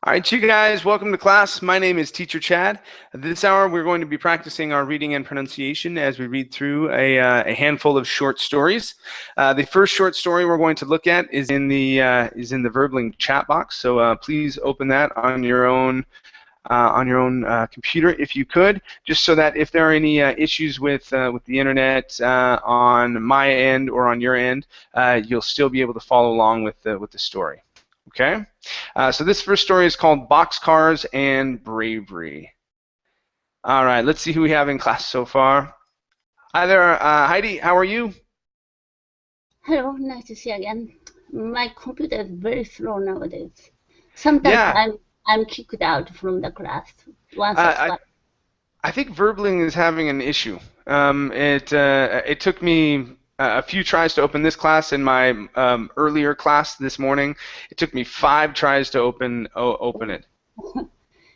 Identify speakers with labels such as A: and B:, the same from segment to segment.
A: All right, you guys, welcome to class. My name is Teacher Chad. This hour, we're going to be practicing our reading and pronunciation as we read through a handful of short stories. The first short story we're going to look at is in the Verbling chat box. So please open that on your own computer if you could, just so that if there are any issues with the internet on my end or on your end, you'll still be able to follow along with the story. Okay, so this first story is called Boxcars and Bravery. All right, let's see who we have in class so far. Hi there, Heidi, how are you?
B: Hello, nice to see you again. My computer is very slow nowadays. Sometimes I'm kicked out from the class.
A: I think Verbling is having an issue. It took me a few tries to open this class. In my earlier class this morning, it took me 5 tries to open it.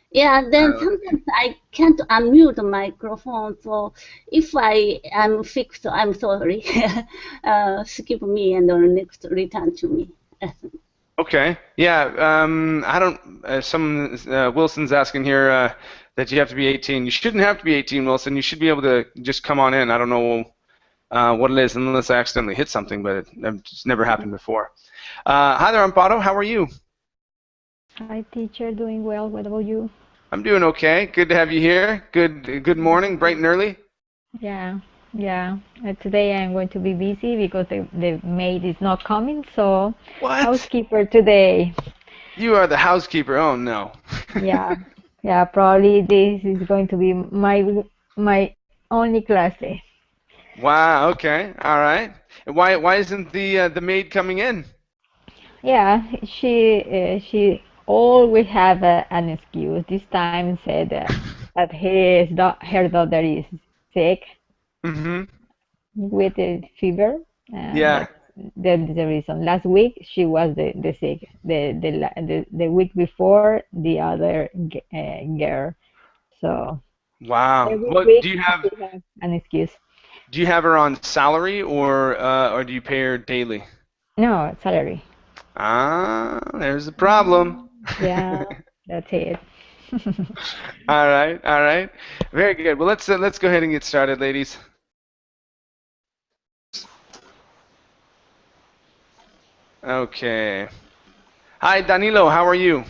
B: Yeah, then sometimes I can't unmute the microphone, so if I am fixed, I'm sorry. Skip me and next return to me.
A: Okay. Yeah. I don't. Wilson's asking here that you have to be 18. You shouldn't have to be 18, Wilson. You should be able to just come on in. I don't know what it is unless I accidentally hit something, but it's never happened before. Hi there, Amparo. How are you?
C: Hi, teacher. Doing well. What about you?
A: I'm doing okay. Good to have you here. Good morning, bright and early.
C: Yeah. Today I'm going to be busy because the maid is not coming, so
A: What?
C: Housekeeper today.
A: You are the housekeeper. Oh no.
C: Yeah. Probably this is going to be my only class day.
A: Wow. Okay. All right. Why isn't the maid coming in?
C: Yeah, she always have an excuse. This time said that her daughter is sick with a fever.
A: Yeah.
C: That's the reason. Last week she was the sick. The week before the other girl. So
A: Wow.
C: every
A: What
C: week
A: do you have?
C: she has an excuse.
A: Do you have her on salary or do you pay her daily?
C: No salary.
A: Ah, there's the problem.
C: Yeah, that's it.
A: All right. Very good. Well, let's go ahead and get started, ladies. Okay. Hi, Danilo. How are you?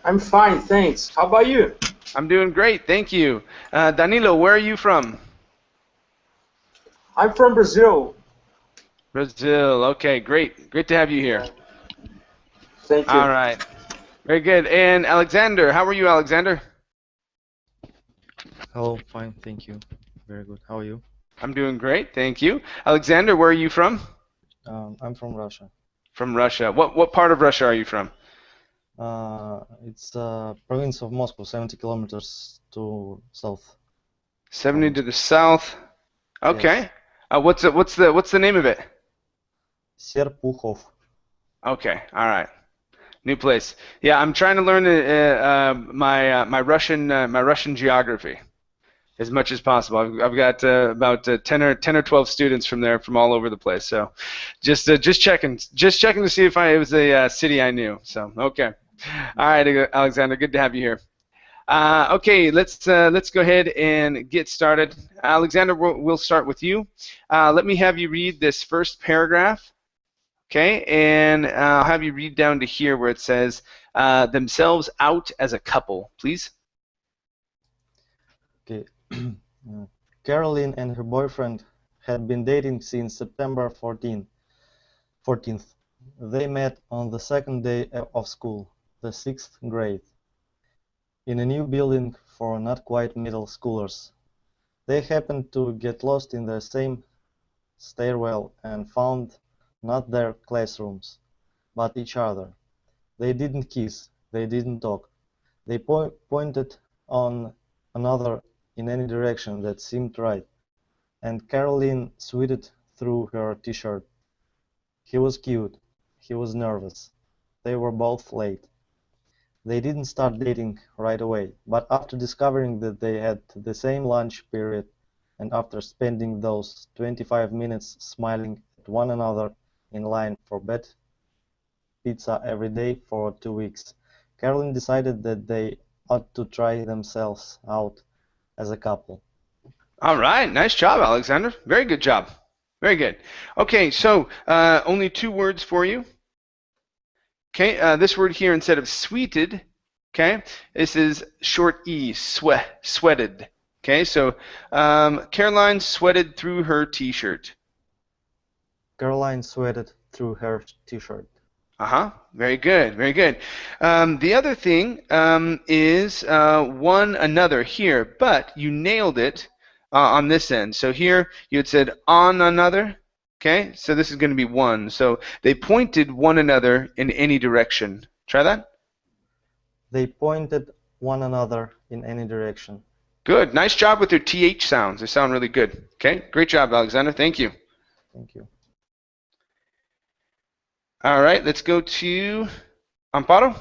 D: I'm fine, thanks. How about you?
A: I'm doing great, thank you. Danilo, where are you from?
D: I'm from Brazil.
A: Brazil. Okay, great. Great to have you here.
D: Thank you.
A: All right. Very good. And Alexander, how are you, Alexander?
E: Hello, fine, thank you. Very good. How are you?
A: I'm doing great, thank you. Alexander, where are you from?
E: I'm from Russia.
A: From Russia. What part of Russia are you from?
E: It's province of Moscow, 70 kilometers to south.
A: 70 to the south. Okay.
E: Yes.
A: What's the name of it?
E: Serpukhov.
A: Okay. All right. New place. Yeah, I'm trying to learn my Russian geography as much as possible. I've got about 10 or 12 students from there from all over the place. So just checking to see if it was a city I knew. So okay. All right, Alexander, good to have you here. Okay, let's go ahead and get started. Alexander, we'll start with you. Let me have you read this first paragraph. Okay, and I'll have you read down to here where it says themselves out as a couple, please.
E: Okay. Caroline and her boyfriend had been dating since September 14th. They met on the second day of school, the 6th grade, in a new building for not quite middle schoolers. They happened to get lost in the same stairwell and found not their classrooms, but each other. They didn't kiss, they didn't talk. They pointed on another in any direction that seemed right, and Caroline sweated through her t-shirt. He was cute. He was nervous. They were both late. They didn't start dating right away, but after discovering that they had the same lunch period, and after spending those 25 minutes smiling at one another in line for bed, pizza every day for 2 weeks. Carolyn decided that they ought to try themselves out as a couple.
A: All right, nice job, Alexander. Very good job. Very good. Okay, so only 2 words for you. Okay, this word here instead of sweeted, okay, this is short E, sweated. Okay, so Caroline sweated through her T-shirt.
E: Caroline sweated through her T-shirt.
A: Very good, very good. The other thing is one another here, but you nailed it on this end. So here you had said on another. Okay, so this is going to be one. So they pointed one another in any direction. Try that.
E: They pointed one another in any direction.
A: Good. Nice job with your TH sounds. They sound really good. Okay, great job, Alexander. Thank you.
E: Thank you.
A: All right, let's go to Amparo.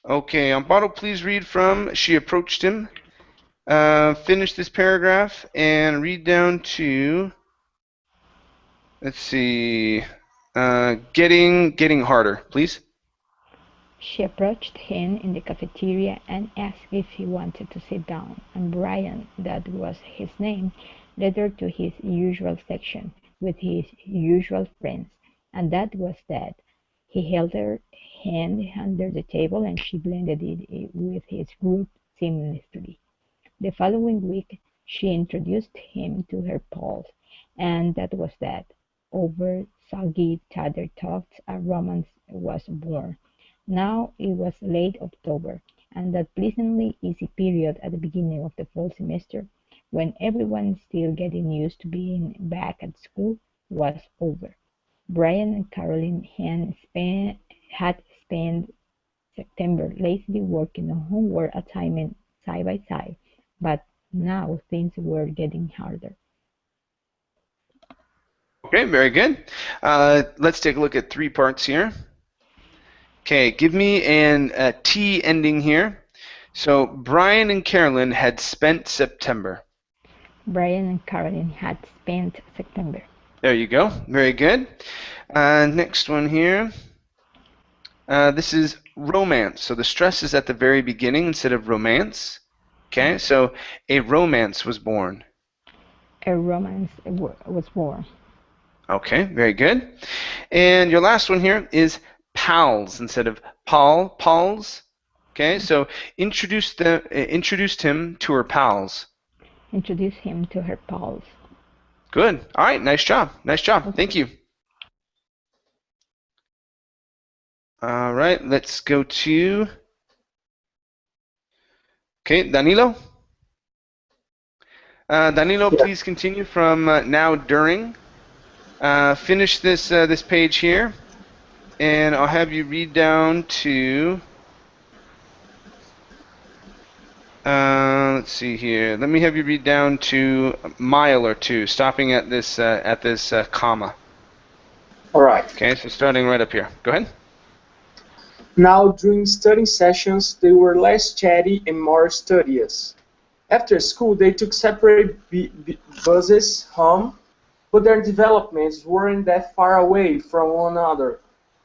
A: Okay, Amparo, please read from She Approached Him. Finish this paragraph and read down to, let's see, getting harder, please.
C: She approached him in the cafeteria and asked if he wanted to sit down, and Brian, that was his name, led her to his usual section with his usual friends, and that was that. He held her hand under the table and she blended it with his group seamlessly. The following week, she introduced him to her pals, and that was that. Over soggy tattered thoughts, a romance was born. Now it was late October, and that pleasantly easy period at the beginning of the fall semester, when everyone is still getting used to being back at school, was over. Brian and Caroline had spent September lazily working on homework assignments side by side, but now things were getting harder.
A: Okay, very good. Let's take a look at 3 parts here. Okay, give me a T ending here. So Brian and Carolyn had spent September.
C: Brian and Caroline had spent September.
A: There you go. Very good. Next one here. This is romance. So the stress is at the very beginning instead of romance. Okay, so a romance was born.
C: A romance was born.
A: Okay, very good. And your last one here is pals instead of pals. Okay, so introduced him to her pals.
C: Introduce him to her pals.
A: Good. All right, nice job. Nice job.
C: Okay.
A: Thank you. All right, let's go to, okay, Danilo. Danilo, please continue from now during. Finish this page here, and I'll have you read down to, let's see here. Let me have you read down to a mile or two, stopping at this comma.
D: All right.
A: Okay, so starting right up here. Go ahead.
D: Now, during studying sessions, they were less chatty and more studious. After school, they took separate buses home, but their developments weren't that far away from one another.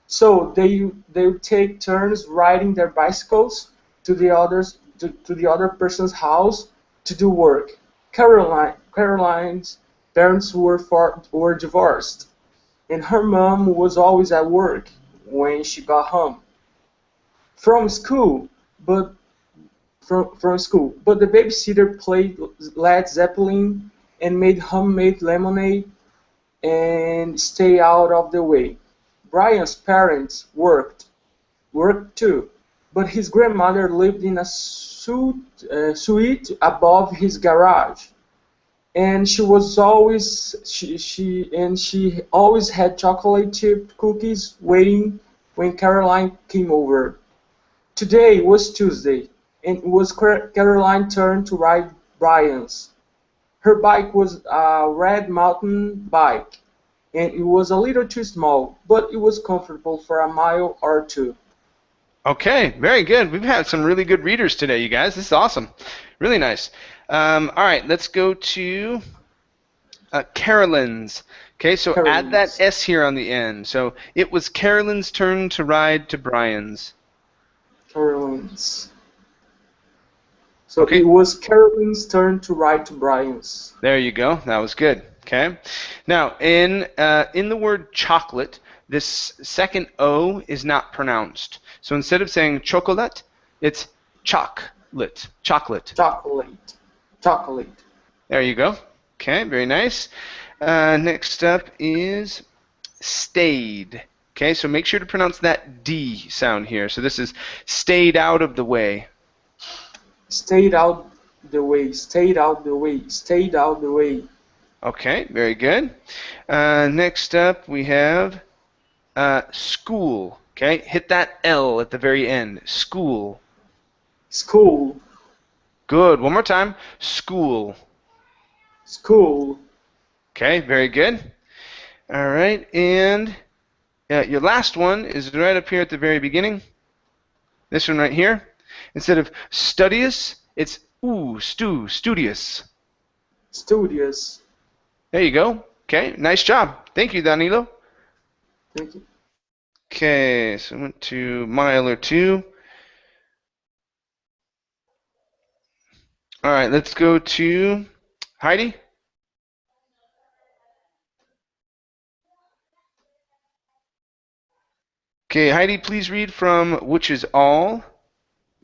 D: So they would take turns riding their bicycles to the other person's house to do work. Caroline's parents were divorced, and her mom was always at work when she got home from school. But the babysitter played Led Zeppelin and made homemade lemonade and stay out of the way. Brian's parents worked too, but his grandmother lived in a suite above his garage, and she always had chocolate chip cookies waiting when Caroline came over. Today was Tuesday, and it was Caroline's turn to ride Brian's. Her bike was a red mountain bike, and it was a little too small, but it was comfortable for a mile or two.
A: Okay, very good. We've had some really good readers today, you guys. This is awesome. Really nice. All right, let's go to Carolyn's. Okay, so add that
D: Carolyn's.
A: S here on the end. So it was Carolyn's turn to ride to Brian's.
D: Carolyn's. So
A: Okay.
D: it was Carolyn's turn to ride to Brian's.
A: There you go. That was good. Okay. Now, in the word chocolate, this second O is not pronounced. So instead of saying chocolate, it's chocolate. Chocolate.
D: Chocolate. Chocolate.
A: There you go. Okay, very nice. Next up is stayed. Okay, so make sure to pronounce that D sound here. So this is stayed out of the way.
D: Stayed out the way. Stayed out the way. Stayed out the way.
A: Okay, very good. Next up we have school. Okay, hit that L at the very end. School.
D: School.
A: Good. One more time. School.
D: School.
A: Okay, very good. All right, and your last one is right up here at the very beginning. This one right here. Instead of studious, it's studious.
D: Studious.
A: There you go. Okay, nice job. Thank you, Danilo.
D: Thank you.
A: Okay, so I went to mile or two. All right, let's go to Heidi. Okay, Heidi, please read from which is all.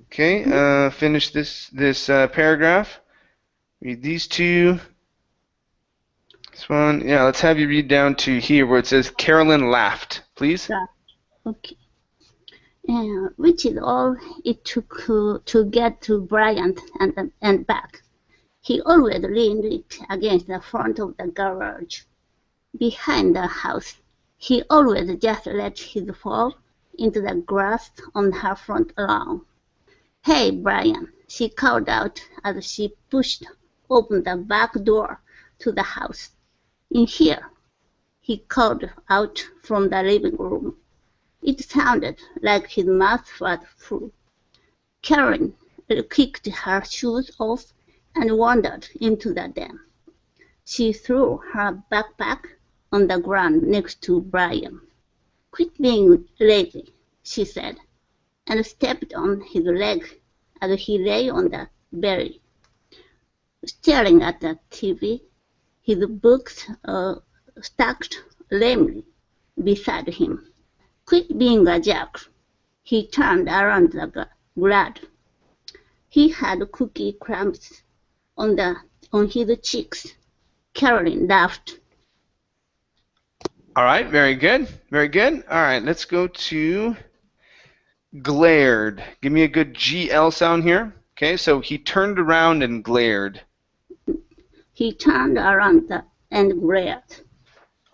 A: Okay, finish this paragraph. Read these two. This one, yeah, let's have you read down to here where it says Carolyn laughed, please.
B: Yeah. Okay. Which is all it took to get to Brian and back. He always leaned it against the front of the garage. Behind the house, he always just let his fall into the grass on her front lawn. Hey, Brian, she called out as she pushed open the back door to the house. In here, he called out from the living room. It sounded like his mouth was full. Karen kicked her shoes off and wandered into the den. She threw her backpack on the ground next to Brian. Quit being lazy, she said, and stepped on his leg as he lay on the belly, staring at the TV, his books stacked lamely beside him. Quit being a jerk. He turned around the glad. He had cookie crumbs on his cheeks. Carolyn laughed.
A: All right, very good, very good. All right, let's go to glared. Give me a good GL sound here. Okay, so he turned around and glared.
B: He turned around and glared.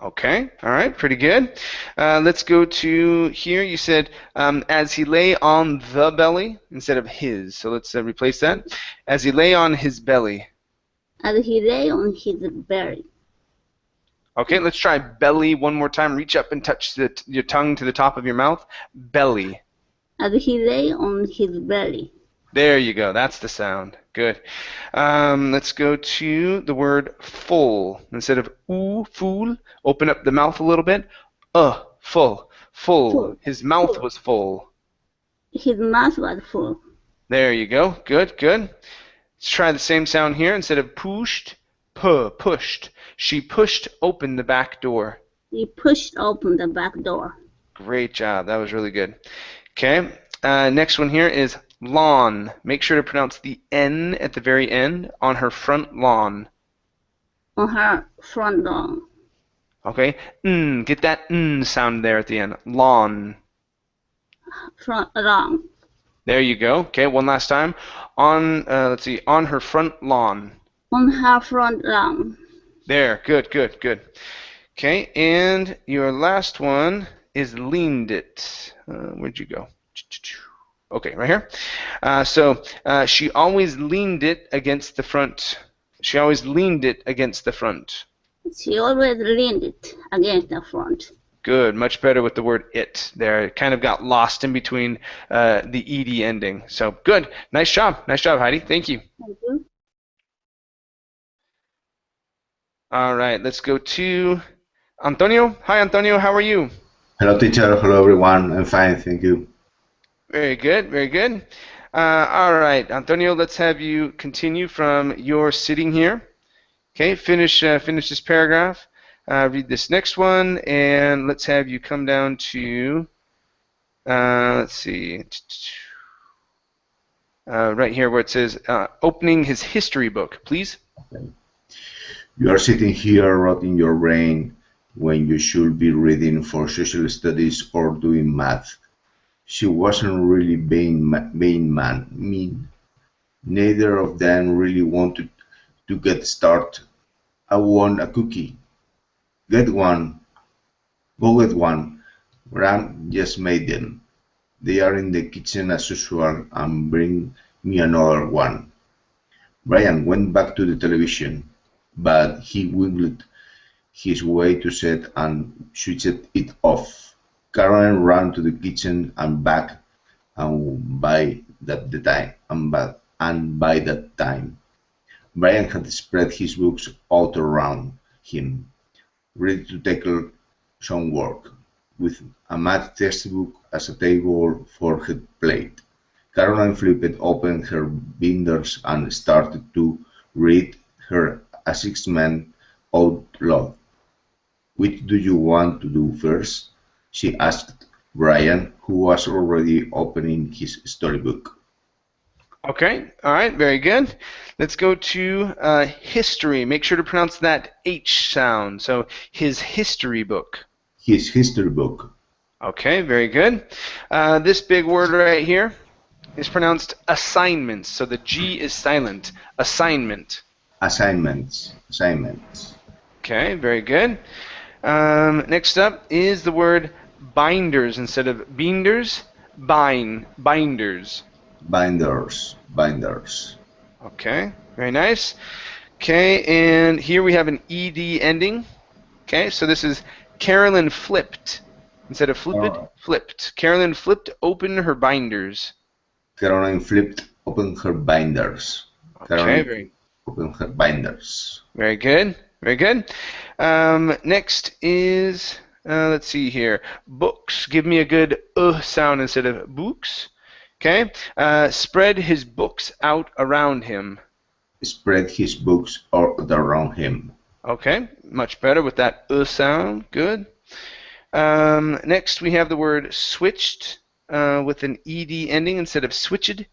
A: Okay, all right, pretty good. Let's go to here. You said as he lay on the belly instead of his. So let's replace that. As he lay on his belly.
B: As he lay on his belly.
A: Okay, let's try belly one more time. Reach up and touch your tongue to the top of your mouth. Belly.
B: As he lay on his belly.
A: There you go. That's the sound. Good. Let's go to the word full. Instead of ooh, fool, open up the mouth a little bit. Full. Full. His mouth was full.
B: His mouth was full.
A: There you go. Good, good. Let's try the same sound here. Instead of pushed, pushed. She pushed open the back door.
B: He pushed open the back door.
A: Great job. That was really good. Okay. Next one here is lawn. Make sure to pronounce the N at the very end. On her front lawn.
B: On her front lawn.
A: Okay. Get that sound there at the end. Lawn.
B: Front lawn.
A: There you go. Okay, one last time. On let's see. On her front lawn.
B: On her front lawn.
A: There. Good, good, good. Okay, and your last one is leaned it. Where'd you go? Okay, right here. So she always leaned it against the front. She always leaned it against the front.
B: She always leaned it against the front.
A: Good, much better with the word it there. It kind of got lost in between the ed ending. So good, nice job, Heidi. Thank you.
B: Thank you.
A: All right, let's go to Antonio? Hi, Antonio. How are you?
F: Hello, teacher. Hello, everyone. I'm fine, thank you.
A: Very good, very good. All right, Antonio, let's have you continue from your sitting here. Okay, finish this paragraph. Read this next one, and let's have you come down to, let's see, right here where it says opening his history book, please.
F: Okay. You are sitting here rotting your brain when you should be reading for social studies or doing math. She wasn't really being mean. Neither of them really wanted to get started. I want a cookie. Get one. Go get one. Ram just made them. They are in the kitchen as usual and bring me another one. Brian went back to the television, but he wiggled his way to set and switched it off. Caroline ran to the kitchen and back, and by that time, Brian had spread his books out around him, ready to tackle some work, with a math textbook as a table for her plate. Caroline flipped open her binders and started to read her assignment out loud. "Which do you want to do first?" she asked Brian, who was already opening his storybook.
A: Okay, all right, very good. Let's go to history. Make sure to pronounce that H sound. So his history book.
F: His history book.
A: Okay, very good. This big word right here is pronounced assignments. So the G is silent. Assignment.
F: Assignments.
A: Okay, very good. Next up is the word binders instead of beenders. Binders.
F: Binders.
A: Okay, very nice. Okay, and here we have an ed ending. Okay, so this is Carolyn flipped. Instead of flipped, flipped. Carolyn flipped open her binders.
F: Caroline flipped open her binders.
A: Okay,
F: open her binders.
A: Very good, very good. Next is, let's see here, books. Give me a good sound instead of books. Okay, spread his books out around him.
F: Spread his books out around him.
A: Okay, much better with that sound. Good. Next, we have the word switched with an ed ending instead of switched.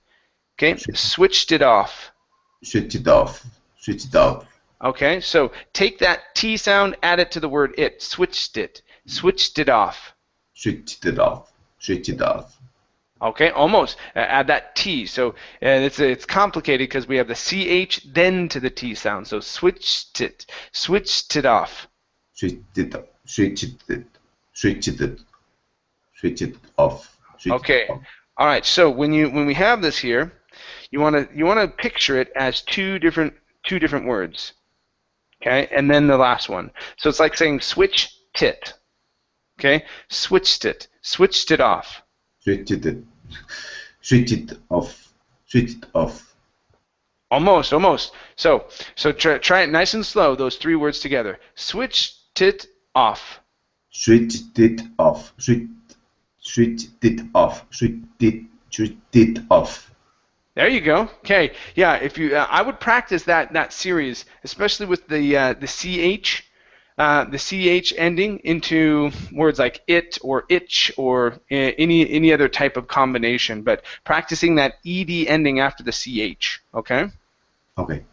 A: Okay, switched it off.
F: Switch it off.
A: Okay, so take that T sound, add it to the word it. Switched it. Switched it off.
F: Switch it off.
A: Okay, almost. Add that T. So it's complicated because we have the CH then to the T sound. So switched it off.
F: Switch it off.
A: Okay. All right. So when we have this here, you want to picture it as two different words. Okay, and then the last one. So it's like saying switch tit. Okay, switched it off.
F: Switch it off.
A: Almost. So try it nice and slow. Those three words together. Switched it off.
F: Switched it off.
A: There you go. Okay. Yeah. If you, I would practice that series, especially with the ch ending into words like it or itch or any other type of combination. But practicing that ed ending after the ch. Okay.
F: Okay.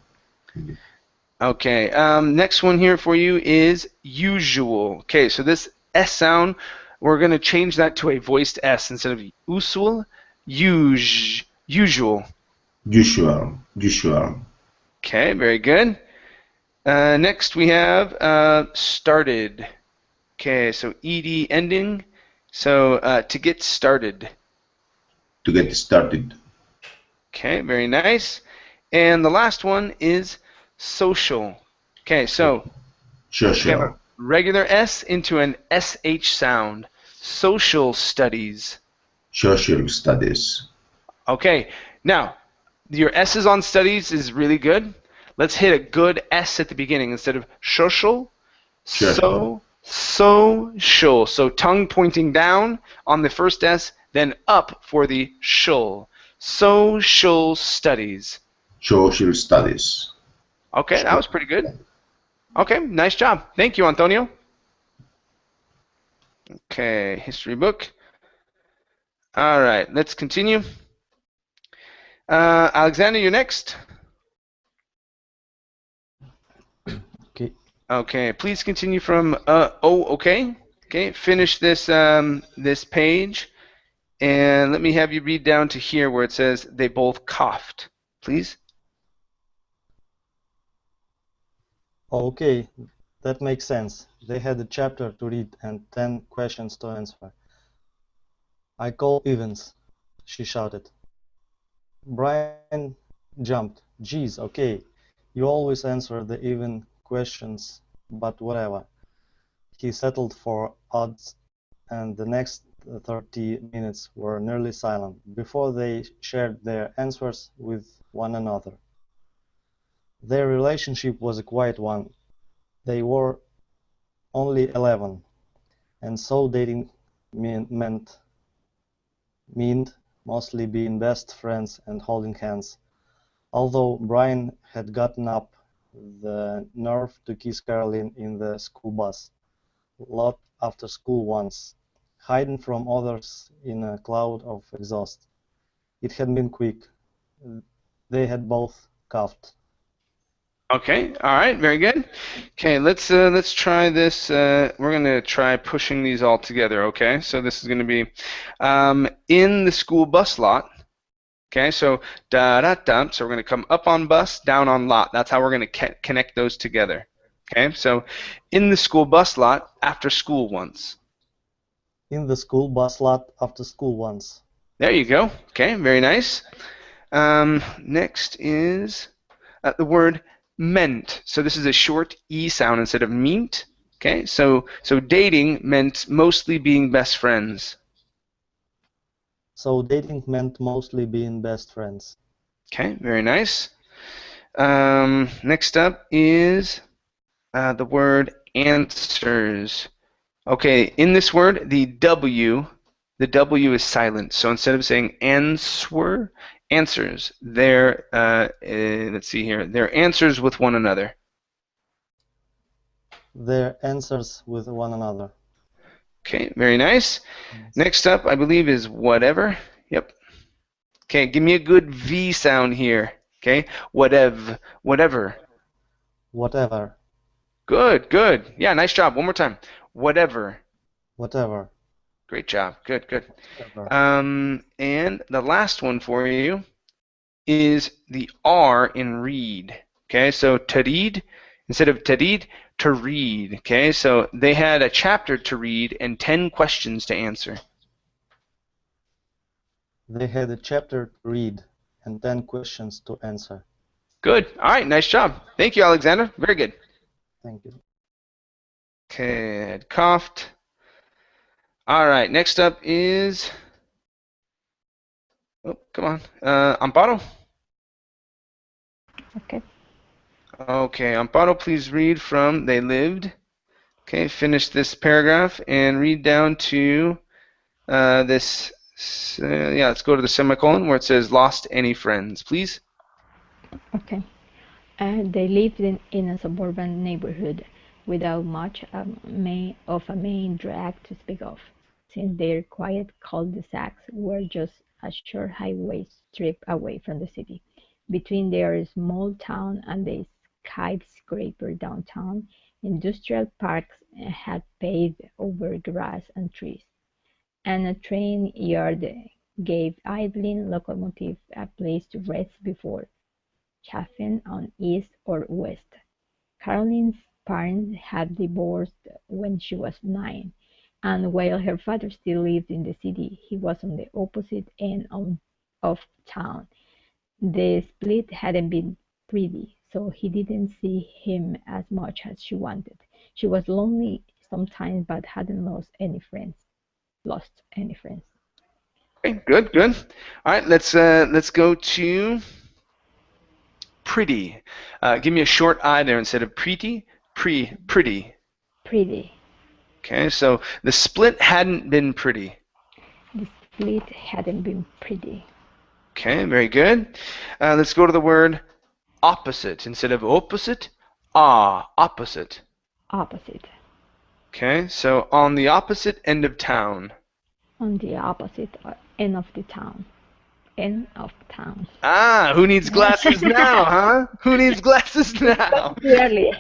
A: Okay. Next one here for you is usual. Okay. So this s sound, we're going to change that to a voiced s instead of usual. Usual. Okay, very good. Next we have started. Okay, so ed ending. So to get started. Okay, very nice. And the last one is social. Okay, so we have a regular S into an SH sound. Social studies. Okay, now your S's on studies is really good. Let's hit a good S at the beginning instead of social. Social. So tongue pointing down on the first S, then up for the shul. Social studies.
F: Social studies.
A: Okay, that was pretty good. Okay, nice job. Thank you, Antonio. Okay, history book. All right, let's continue. Alexander, you're next.
E: Okay.
A: Okay, please continue from okay. Okay, finish this this page, and let me have you read down to here where it says they both coughed, please.
E: Okay, that makes sense. They had a chapter to read and 10 questions to answer. I call Evans, she shouted. Brian jumped. Geez, okay. You always answer the even questions, but whatever. He settled for odds, and the next 30 minutes were nearly silent before they shared their answers with one another. Their relationship was a quiet one. They were only 11, and so dating meant mostly being best friends and holding hands. Although Brian had gotten up the nerve to kiss Caroline in the school bus lot after school once, hiding from others in a cloud of exhaust. It had been quick. They had both coughed.
A: Okay, all right, very good. Okay, let's try this. We're gonna try pushing these all together. Okay, so this is gonna be in the school bus lot. Okay, so da da da. So we're gonna come up on bus, down on lot. That's how we're gonna connect those together. Okay, so in the school bus lot after school once.
E: In the school bus lot after school once.
A: There you go. Okay, very nice. Next is the word meant. So this is a short E sound instead of meet. Okay, so dating meant mostly being best friends.
E: So dating meant mostly being best friends.
A: Okay, very nice. Next up is the word answers. Okay, in this word, the W is silent. So instead of saying answers, they're, let's see here, they're answers with one another.
E: Their answers with one another.
A: Okay, very nice. Next up, I believe, is whatever. Yep. Okay, give me a good V sound here. Okay, whatever.
E: Whatever.
A: Good, good. Yeah, nice job. One more time. Whatever.
E: Whatever.
A: Great job. Good, good.
E: Whatever.
A: And the last one for you is the R in read. Okay, so to read, instead of to read, to read. Okay, so they had a chapter to read and 10 questions to answer.
E: They had a chapter to read and 10 questions to answer.
A: Good. All right, nice job. Thank you, Alexander. Very good.
E: Thank you.
A: Okay, I had coughed. All right, next up is, oh, come on, Amparo.
C: Okay.
A: Okay, Amparo, please read from they lived. Okay, finish this paragraph and read down to this, yeah, let's go to the semicolon where it says lost any friends, please.
C: Okay. They lived in a suburban neighborhood without much of a main drag to speak of, since their quiet cul-de-sacs were just a short highway strip away from the city. Between their small town and the skyscraper downtown, industrial parks had paved over grass and trees, and a train yard gave idling locomotives a place to rest before chafing on east or west. Caroline's parents had divorced when she was 9, and while her father still lived in the city, he was on the opposite end of town. The split hadn't been pretty, so he didn't see him as much as she wanted. She was lonely sometimes, but hadn't lost any friends.
A: Okay, good, good. All right, let's go to pretty. Give me a short I there instead of pretty. Pretty.
C: Pretty.
A: Okay, so the split hadn't been pretty.
C: The split hadn't been pretty.
A: Okay, very good. Let's go to the word opposite. Instead of opposite, opposite.
C: Opposite.
A: Okay, so on the opposite end of town.
C: On the opposite end of the town. End of town.
A: Ah, who needs glasses now, huh? Who needs glasses now?
C: Clearly.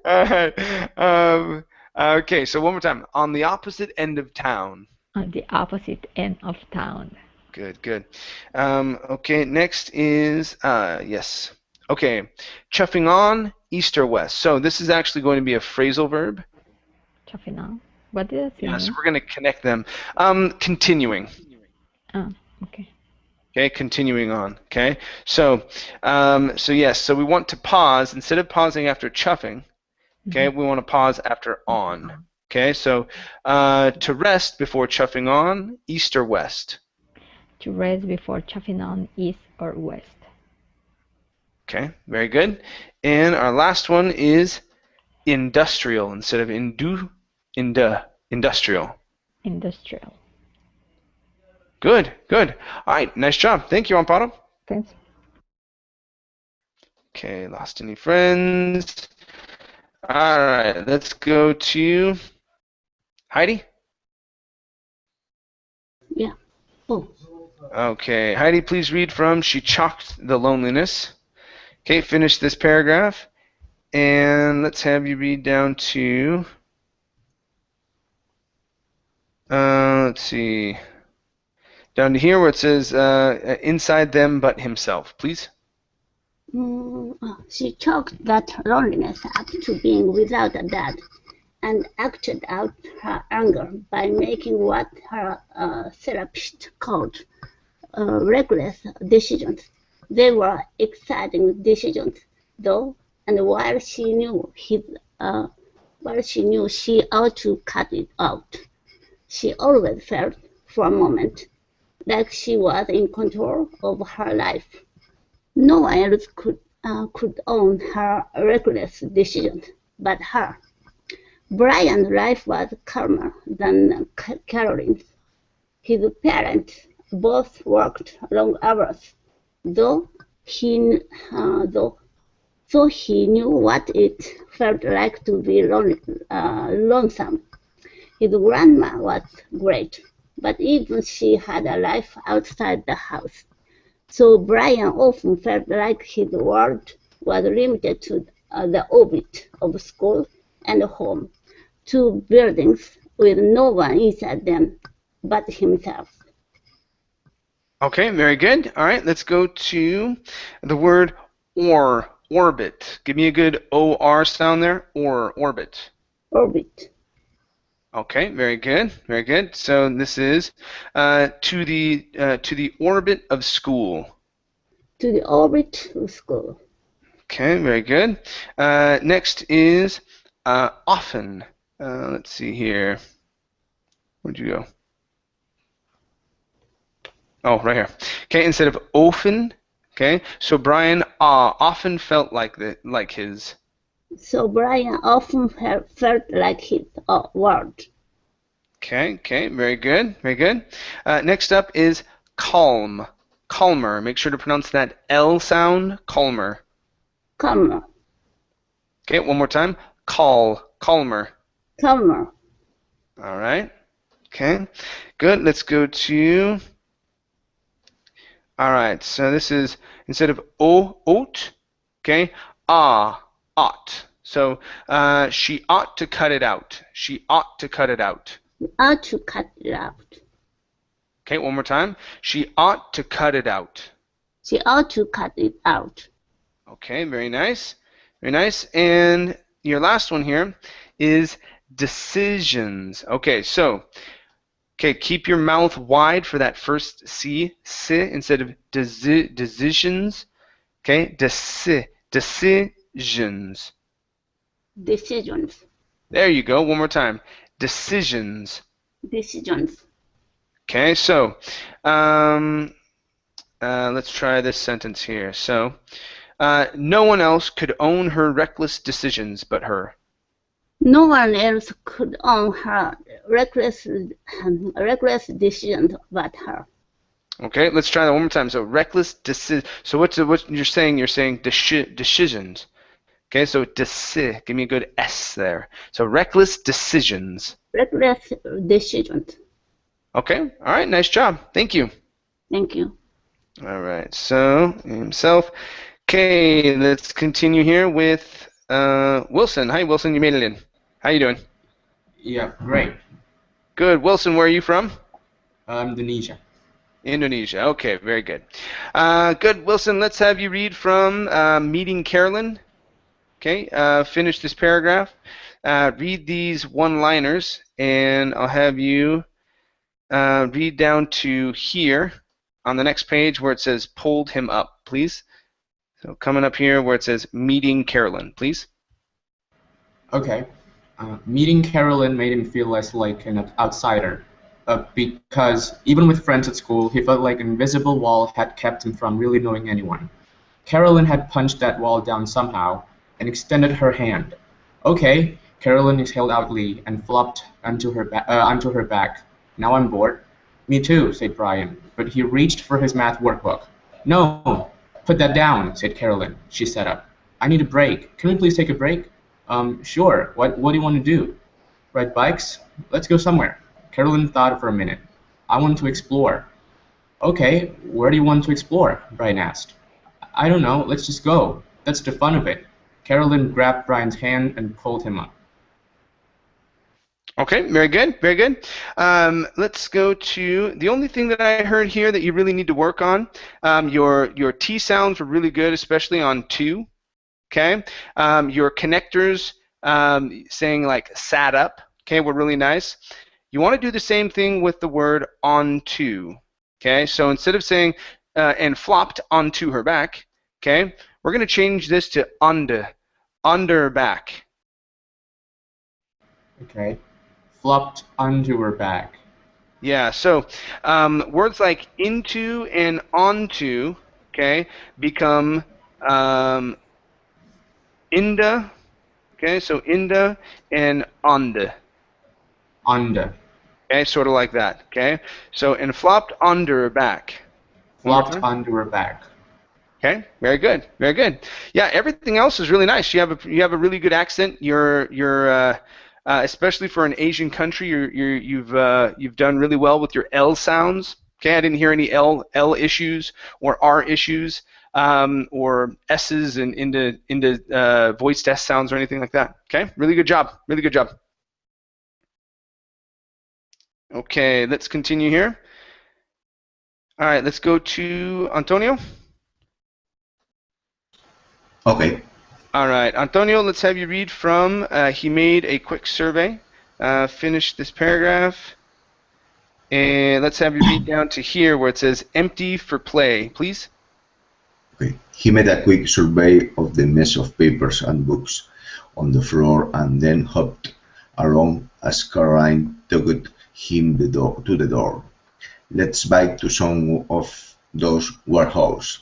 A: All right. Okay, so one more time. On the opposite end of town.
C: On the opposite end of town.
A: Good, good. Okay, next is, yes. Okay, chuffing on, east or west. So this is actually going to be a phrasal verb.
C: Chuffing on. What does it mean?
A: Yes, we're going to connect them. Continuing.
C: Oh, okay.
A: Okay, continuing on. Okay, so yes, so we want to pause instead of pausing after chuffing. Okay, we want to pause after on. Okay, so to rest before chuffing on, east or west.
C: To rest before chuffing on, east or west.
A: Okay, very good. And our last one is industrial instead of industrial.
C: Industrial.
A: Good, good. All right, nice job. Thank you, Amparo.
C: Thanks.
A: Okay, lost any friends? All right, let's go to Heidi.
B: Yeah. Oh.
A: Okay, Heidi, please read from She Chalked the Loneliness. Okay, finish this paragraph. And let's have you read down to, let's see, down to here where it says, inside them but himself, please.
B: She chalked that loneliness up to being without a dad and acted out her anger by making what her therapist called reckless decisions. They were exciting decisions, though, and while she knew she ought to cut it out, she always felt, for a moment, like she was in control of her life. No one else could own her reckless decisions but her. Brian's life was calmer than Caroline's. His parents both worked long hours, though he knew what it felt like to be lonesome. His grandma was great, but even she had a life outside the house. So Brian often felt like his world was limited to the orbit of school and home, two buildings with no one inside them but himself.
A: Okay, very good. All right, let's go to the word orbit. Give me a good OR sound there. Orbit.
B: Orbit.
A: Okay, very good, very good. So this is to the orbit of school.
B: To the orbit of school.
A: Okay, very good. Next is often. Let's see here. Where'd you go? Oh, right here. Okay, instead of often. Okay, so Brian often felt like his.
B: So Brian often felt like his world.
A: Okay, very good, very good. Next up is calm, calmer. Make sure to pronounce that L sound, calmer.
B: Calmer.
A: Okay, one more time. Calmer.
B: Calmer.
A: All right. Okay, good. Let's go to. All right. So this is instead of ought. Okay, ought. So she ought to cut it out. She ought to cut it out.
B: Ought to cut it out.
A: Okay, one more time. She ought to cut it out.
B: She ought to cut it out.
A: Okay, very nice. Very nice. And your last one here is decisions. Okay, so keep your mouth wide for that first C, instead of decisions. Okay, decisions.
B: Decisions.
A: There you go. One more time. Decisions.
B: Decisions.
A: Okay, so let's try this sentence here. So, no one else could own her reckless decisions but her.
B: No one else could own her reckless decisions but her.
A: Okay, let's try that one more time. So reckless decision. So what you're saying? You're saying decisions. Okay, so give me a good S there. So reckless decisions.
B: Reckless decisions.
A: Okay, all right, nice job. Thank you.
B: Thank you.
A: All right, so himself. Okay, let's continue here with Wilson. Hi, Wilson, you made it in. How you doing?
G: Yeah, great.
A: Good. Wilson, where are you from?
G: Indonesia.
A: Indonesia. Okay, very good. Good. Wilson, let's have you read from Meeting Carolyn. Okay, finish this paragraph. Read these one-liners, and I'll have you read down to here on the next page where it says pulled him up, please. So coming up here where it says Meeting Carolyn, please.
G: Okay. Meeting Carolyn made him feel less like an outsider, because even with friends at school, he felt like an invisible wall had kept him from really knowing anyone. Carolyn had punched that wall down somehow and extended her hand. Okay, Carolyn exhaled outly and flopped onto her back. Now I'm bored. Me too, said Brian, but he reached for his math workbook. No, put that down, said Carolyn. She sat up. I need a break. Can we please take a break? Sure. What do you want to do? Ride bikes? Let's go somewhere. Carolyn thought for a minute. I want to explore. Okay, where do you want to explore? Brian asked. I don't know. Let's just go. That's the fun of it. Carolyn grabbed Brian's hand and pulled him up.
A: Okay, very good, very good. Let's go to the only thing that I heard here that you really need to work on. Your T sounds were really good, especially on to. Okay, your connectors saying like sat up. Okay, were really nice. You want to do the same thing with the word onto. Okay, so instead of saying and flopped onto her back, okay, we're going to change this to under back.
G: Okay. Flopped onto her back.
A: Yeah, so words like into and onto, okay, become inda, okay, so inda and onda.
G: Onda.
A: Okay, sort of like that, okay? So, and flopped under her back.
G: Flopped onto her back.
A: Okay, very good, very good. Yeah, everything else is really nice. You have a really good accent. You're especially for an Asian country, you've done really well with your L sounds. Okay, I didn't hear any L issues or R issues or S's and into voiced S sounds or anything like that. Okay, really good job, really good job. Okay, let's continue here. All right, let's go to Antonio.
F: Okay.
A: All right, Antonio, let's have you read from he made a quick survey. Finish this paragraph. And let's have you read down to here where it says empty for play, please.
F: Okay. He made a quick survey of the mess of papers and books on the floor and then hopped along as Caroline tugged him to the door. Let's bike to some of those warehouses.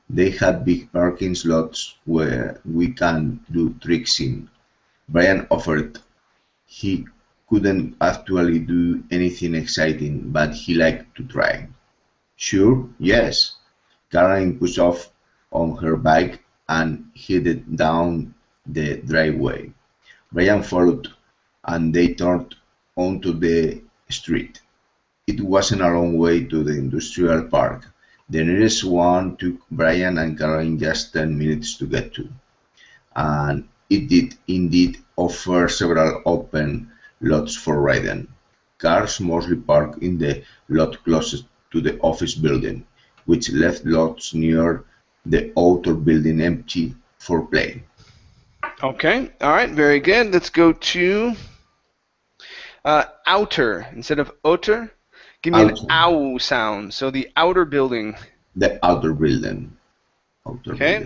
F: They had big parking slots where we can do tricks in. Brian offered. He couldn't actually do anything exciting, but he liked to try. Sure, yes. Caroline pushed off on her bike and headed down the driveway. Brian followed, and they turned onto the street. It wasn't a long way to the industrial park. The nearest one took Brian and Caroline just 10 minutes to get to, and it did indeed offer several open lots for riding. Cars mostly parked in the lot closest to the office building, which left lots near the outer building empty for play.
A: Okay, all right, very good. Let's go to outer instead of outer. Give me an ow sound. So the outer building.
F: The outer building.
A: Okay.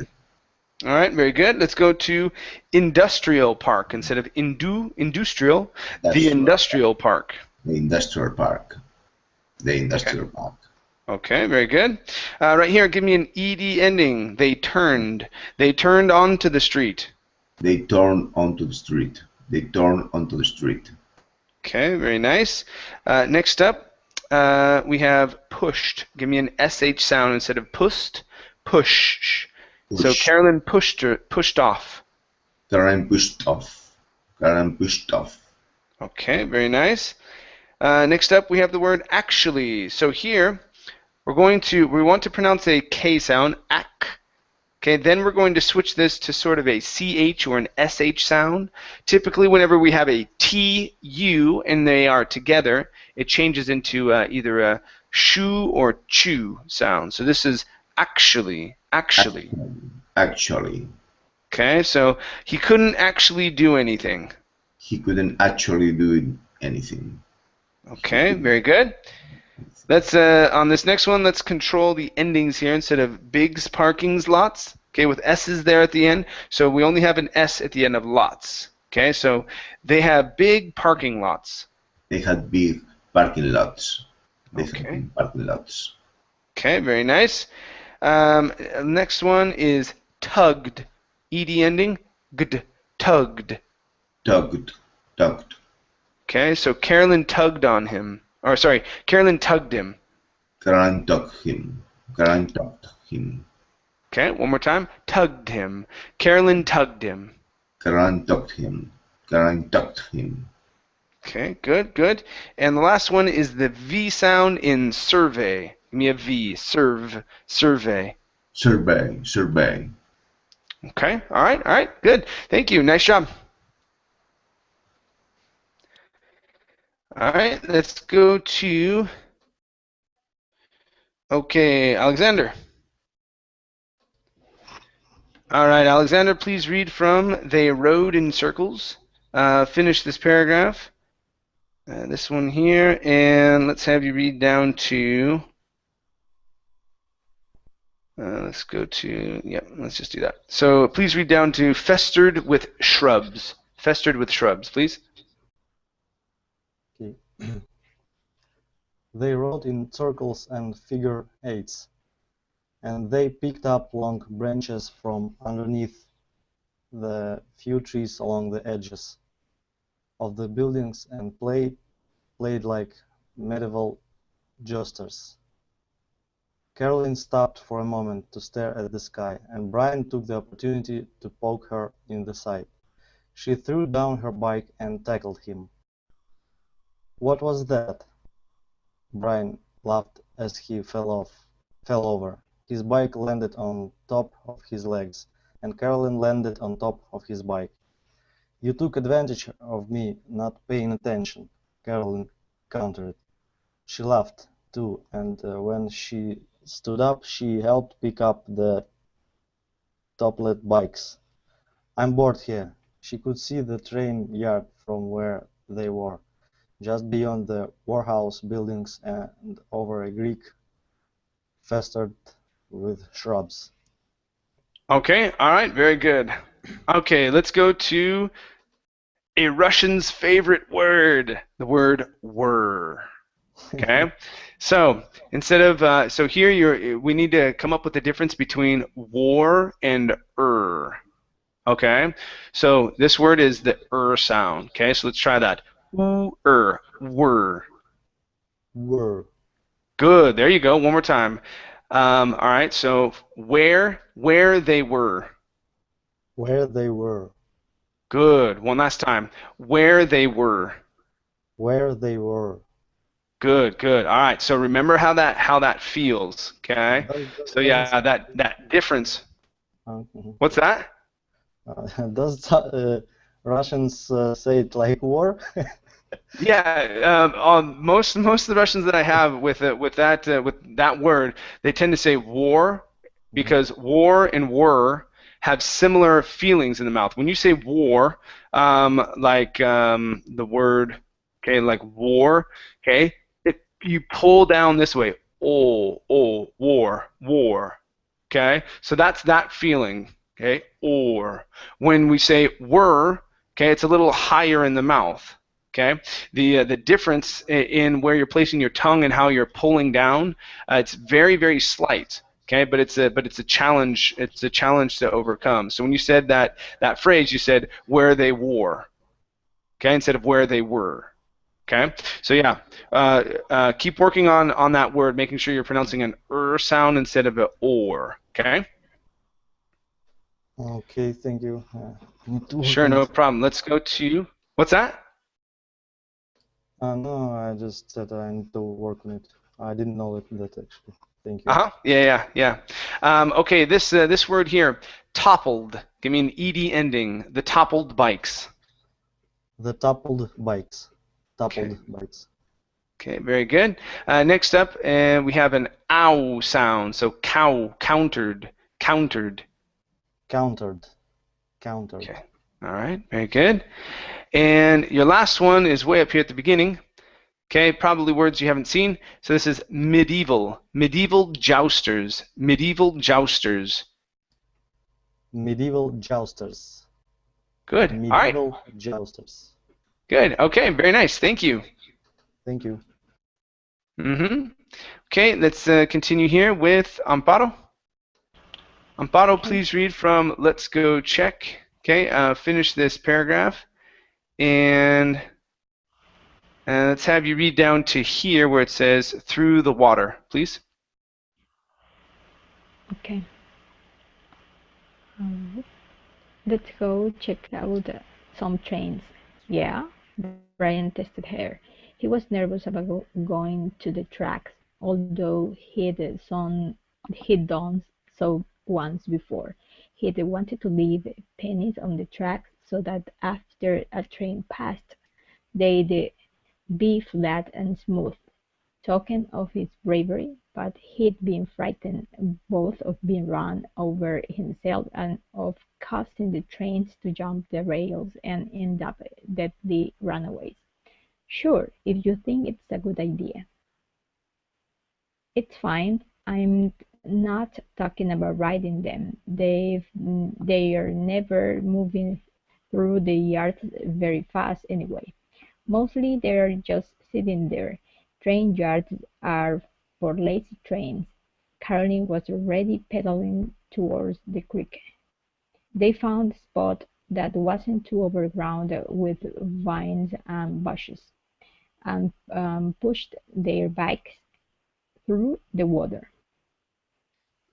A: All right, very good. Let's go to industrial park instead of industrial. The industrial park.
F: The industrial park. The industrial park.
A: Okay, very good. Right here, give me an ed ending. They turned. They turned onto the street.
F: They turned onto the street. They turned onto the street.
A: Okay, very nice. Next up, we have pushed. Give me an SH sound instead of pushed. Push. So
F: Push.
A: Carolyn pushed off.
F: Karen pushed off. Karen pushed off.
A: Okay, very nice. Next up, we have the word actually. So here, we want to pronounce a K sound, ak. Okay, then we're going to switch this to sort of a CH or an SH sound. Typically, whenever we have a TU and they are together, it changes into either a shu or chu sound. So this is actually.
F: Actually.
A: Okay, so he couldn't actually do anything.
F: He couldn't actually do anything.
A: Okay, very good. Let's on this next one, let's control the endings here instead of bigs, parkings, lots. Okay, with S's there at the end. So we only have an S at the end of lots. Okay, so they have big parking lots.
F: They had big parking lots.
A: Okay.
F: Parking lots.
A: Okay, very nice. Next one is tugged. ED ending. Gd. Tugged.
F: Tugged.
A: Okay, so Carolyn tugged on him. Or sorry, Carolyn tugged him.
F: Karen tugged him.
A: Okay, one more time. Tugged him. Carolyn tugged him.
F: Karen tugged him.
A: Okay, good. And the last one is the V sound in survey. Give me a V. Survey.
F: Survey.
A: Okay, all right, good. Thank you. Nice job. All right, let's go to, okay, Alexander. All right, Alexander, please read from They Rode in Circles. Finish this paragraph, this one here, and let's have you read down to, let's go to, yeah, let's just do that. So please read down to festered with shrubs. Festered with shrubs, please.
E: Okay. They rode in circles and figure eights, and they picked up long branches from underneath the few trees along the edges of the buildings and played like medieval jousters. Caroline stopped for a moment to stare at the sky, and Brian took the opportunity to poke her in the side. She threw down her bike and tackled him. "What was that?" Brian laughed as he fell over. His bike landed on top of his legs, and Caroline landed on top of his bike. "You took advantage of me not paying attention," Caroline countered. She laughed, too, and when she stood up, she helped pick up the toppled bikes. "I'm bored here." She could see the train yard from where they were, just beyond the warehouse buildings and over a creek festered with shrubs.
A: Okay, all right, very good. Okay, let's go to a Russian's favorite word, the word were. Okay, so instead of so here we need to come up with the difference between war and Okay, so this word is the sound. Okay, so let's try that. Were.
E: Were.
A: Good. There you go. One more time. All right. So where they were.
E: Where they were.
A: Good. One last time. Where they were.
E: Where they were.
A: Good. All right. So remember how that feels. Okay. So yeah, that difference. What's that?
E: Does Russians say it like war?
A: Yeah, most of the Russians that I have with that word, they tend to say war because war and were have similar feelings in the mouth. When you say war, like the word, okay, like war, okay, you pull down this way, war, okay, so that's that feeling, okay, or when we say were, okay, it's a little higher in the mouth. Okay, the difference in where you're placing your tongue and how you're pulling down, it's very, very slight. Okay, but it's a challenge. It's a challenge to overcome. So when you said that phrase, you said where they wore. okay, instead of where they were. Okay, so yeah, keep working on that word, making sure you're pronouncing an sound instead of an or. Okay.
E: Okay, thank you. Need to work
A: Sure,
E: on
A: no
E: it.
A: problem. Let's go to what's that?
E: No, I just said I need to work on it. I didn't know that actually. Thank you.
A: Yeah. Okay, this word here, toppled. Give me an ed ending. The toppled bikes.
E: The toppled bikes. Toppled
A: Okay.
E: bikes.
A: Okay, very good. Next up, we have an ow sound. So cow, countered.
E: Countered.
A: Okay. All right, very good. And your last one is way up here at the beginning. Okay, probably words you haven't seen. So this is medieval. Medieval jousters. Medieval jousters.
E: Medieval jousters.
A: Good. All right.
E: Medieval jousters.
A: Good. Okay, very nice. Thank you.
E: Thank you.
A: Okay, let's continue here with Amparo. Amparo, please read from Let's Go Check. Okay, finish this paragraph. And let's have you read down to here where it says through the water, please.
C: Okay. Let's go check out some trains. Yeah, Brian tested her. He was nervous about going to the tracks, although he'd done so once before. He'd wanted to leave pennies on the tracks so that after a train passed, they'd be flat and smooth. Token of his bravery, but he'd been frightened both of being run over himself and of causing the trains to jump the rails and end up deadly runaways. Sure, if you think it's a good idea. It's fine. I'm not talking about riding them. They're never moving through the yards very fast anyway. Mostly they're just sitting there. Train yards are for lazy trains. Caroline was already pedaling towards the creek. They found a spot that wasn't too overgrown with vines and bushes, and pushed their bikes through the water.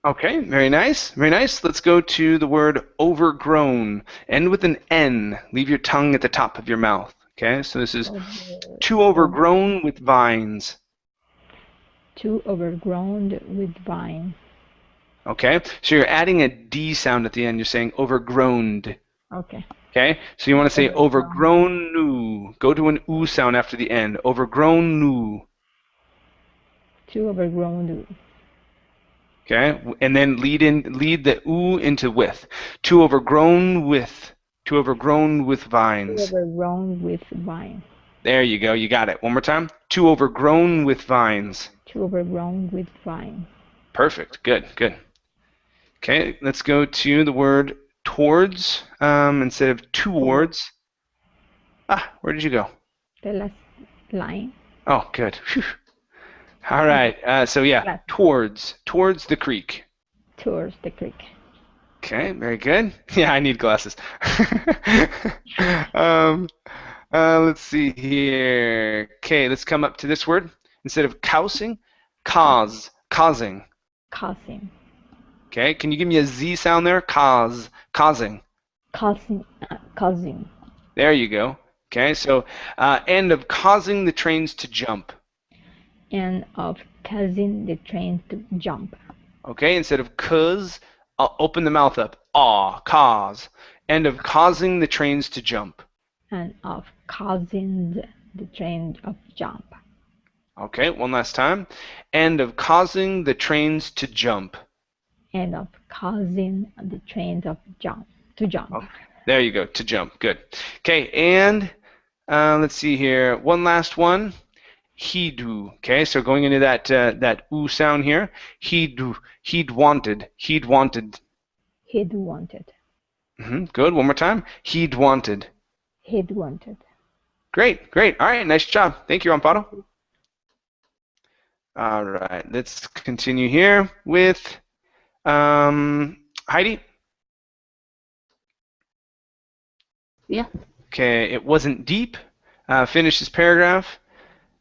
A: Okay, very nice. Very nice. Let's go to the word overgrown. End with an N. Leave your tongue at the top of your mouth. Okay, so this is too overgrown with vines.
C: Too overgrown with vines.
A: Okay, so you're adding a D sound at the end. You're saying overgrown.
C: Okay.
A: Okay, so you want to say overgrown new. Go to an oo sound after the end. Overgrown new.
C: Too overgrown.
A: Okay, and then lead the oo into with. Too overgrown with. Too overgrown with vines.
C: Too overgrown with vines.
A: There you go. You got it. One more time. Too overgrown with vines.
C: Too overgrown with vines.
A: Perfect. Good. Good. Okay, let's go to the word towards instead of towards. Where did you go?
C: The last line.
A: Oh, good. Whew. All right. So yeah, towards the creek.
C: Towards the creek.
A: Okay, very good. Yeah, I need glasses. Let's see here. Okay, let's come up to this word. Instead of causing, causing.
C: Causing.
A: Okay, can you give me a Z sound there? Causing.
C: Causing.
A: There you go. Okay, so end of causing the trains to jump.
C: End of causing the train to jump.
A: Okay, instead of cause, open the mouth up. Cause. End of causing the trains to jump.
C: And of causing the train to jump.
A: Okay, one last time. End of causing the trains to jump.
C: End of causing the trains to jump.
A: Okay, there you go, to jump. Good. Okay, and let's see here. One last one. He'd. Okay, so going into that oo sound here. He'd wanted.
C: He'd wanted.
A: Good. One more time. He'd wanted.
C: He'd wanted.
A: Great. All right, nice job. Thank you, Amparo. All right, let's continue here with Heidi.
B: Yeah.
A: Okay, it wasn't deep. Finish this paragraph.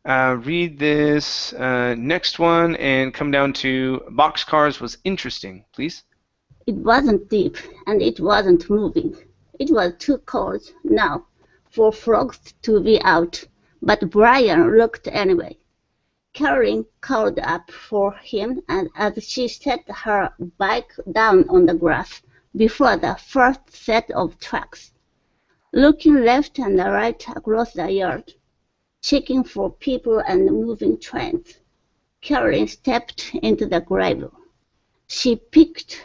A: Read this next one and come down to boxcars was interesting, please.
B: It wasn't deep, and it wasn't moving. It was too cold now for frogs to be out, but Brian looked anyway. Carolyn called up for him, and as she set her bike down on the grass before the first set of tracks, looking left and right across the yard, checking for people and moving trains, Carolyn stepped into the gravel. She picked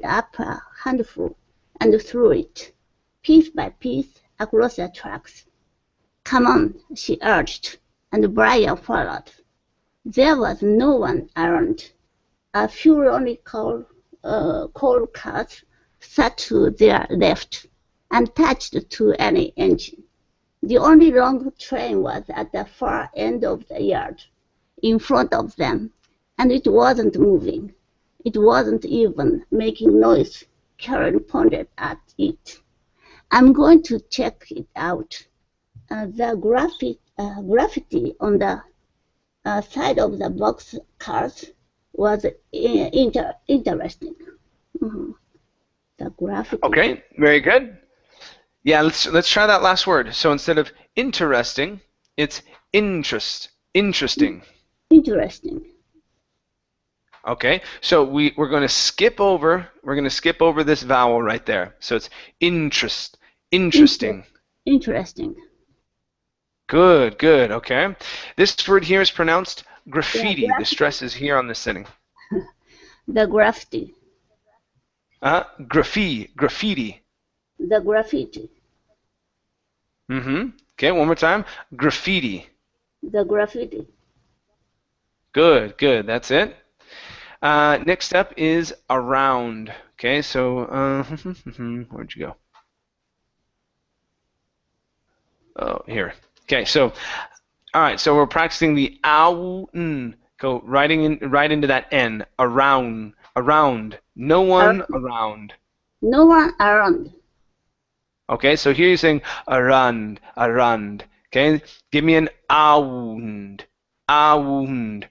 B: up a handful and threw it, piece by piece, across the tracks. "Come on," she urged, and Brian followed. There was no one around. A few lonely coal cars sat to their left, untouched to any engine. The only long train was at the far end of the yard, in front of them, and it wasn't moving. It wasn't even making noise. Karen pondered at it. "I'm going to check it out." The graffiti on the side of the box cars was interesting. The graffiti.
A: Okay, very good. Yeah, let's try that last word. So instead of interesting, it's interesting.
B: Interesting.
A: Okay, so we're going to skip over this vowel right there. So it's interesting.
B: Interesting.
A: Good. Okay. This word here is pronounced graffiti. The stress is here on this setting.
B: The graffiti.
A: Graffiti.
B: The graffiti.
A: Okay, one more time. Graffiti.
B: The graffiti.
A: Good. That's it. Next up is around. Okay, so where'd you go? Oh, here. Okay, so all right, so we're practicing the ow n. Go right into that n. Around. No one around.
B: No one around.
A: Okay, so here you're saying around. Okay, give me an around. Around.